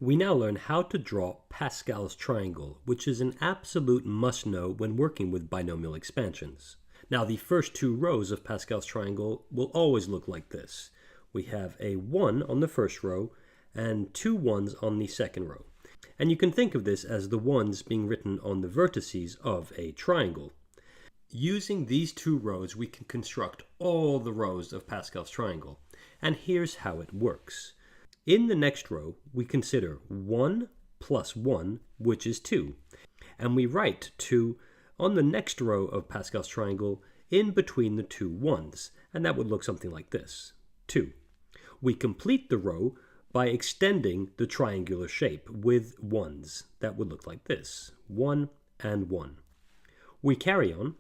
We now learn how to draw Pascal's triangle, which is an absolute must-know when working with binomial expansions. Now, the first two rows of Pascal's triangle will always look like this. We have a 1 on the first row and two 1s on the second row. And you can think of this as the 1s being written on the vertices of a triangle. Using these two rows, we can construct all the rows of Pascal's triangle. And here's how it works. In the next row, we consider 1 plus 1, which is 2. And we write 2 on the next row of Pascal's triangle in between the two 1s. And that would look something like this, 2. We complete the row by extending the triangular shape with 1s. That would look like this, 1 and 1. We carry on.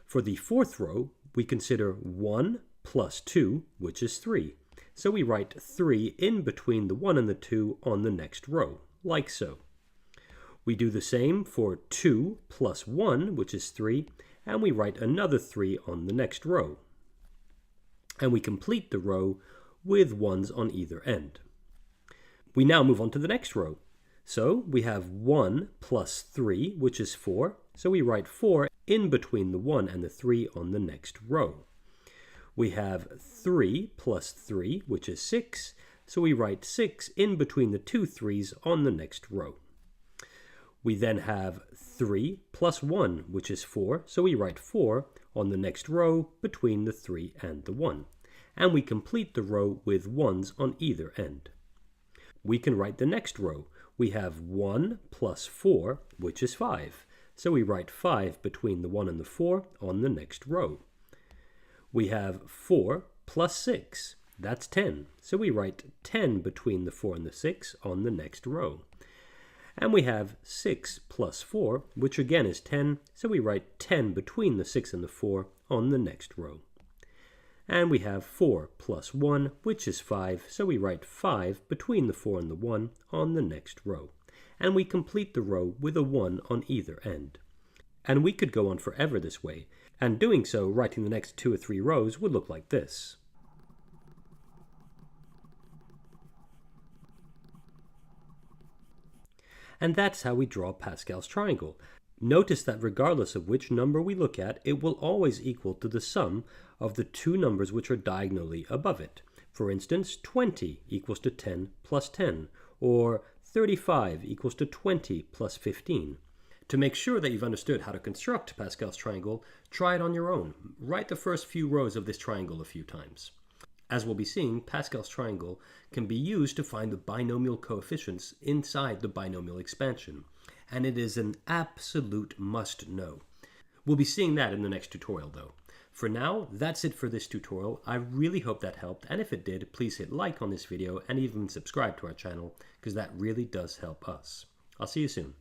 For the fourth row, we consider 1 plus 2, which is 3. So we write 3 in between the 1 and the 2 on the next row, like so. We do the same for 2 plus 1, which is 3, and we write another 3 on the next row. And we complete the row with 1s on either end. We now move on to the next row. So we have 1 plus 3, which is 4, so we write 4 in between the 1 and the 3 on the next row. We have 3 plus 3, which is 6, so we write 6 in between the two 3s on the next row. We then have 3 plus 1, which is 4, so we write 4 on the next row between the 3 and the 1. And we complete the row with 1s on either end. We can write the next row. We have 1 plus 4, which is 5, so we write 5 between the 1 and the 4 on the next row. We have 4 plus 6, that's 10, so we write 10 between the 4 and the 6 on the next row. And we have 6 plus 4, which again is 10, so we write 10 between the 6 and the 4 on the next row. And we have 4 plus 1, which is 5, so we write 5 between the 4 and the 1 on the next row. And we complete the row with a 1 on either end. And we could go on forever this way, and doing so, writing the next 2 or 3 rows would look like this. And that's how we draw Pascal's triangle. Notice that regardless of which number we look at, it will always equal to the sum of the two numbers which are diagonally above it. For instance, 20 equals to 10 plus 10, or 35 equals to 20 plus 15. To make sure that you've understood how to construct Pascal's triangle, try it on your own. Write the first few rows of this triangle a few times. As we'll be seeing, Pascal's triangle can be used to find the binomial coefficients inside the binomial expansion, and it is an absolute must-know. We'll be seeing that in the next tutorial, though. For now, that's it for this tutorial. I really hope that helped, and if it did, please hit like on this video and even subscribe to our channel, because that really does help us. I'll see you soon.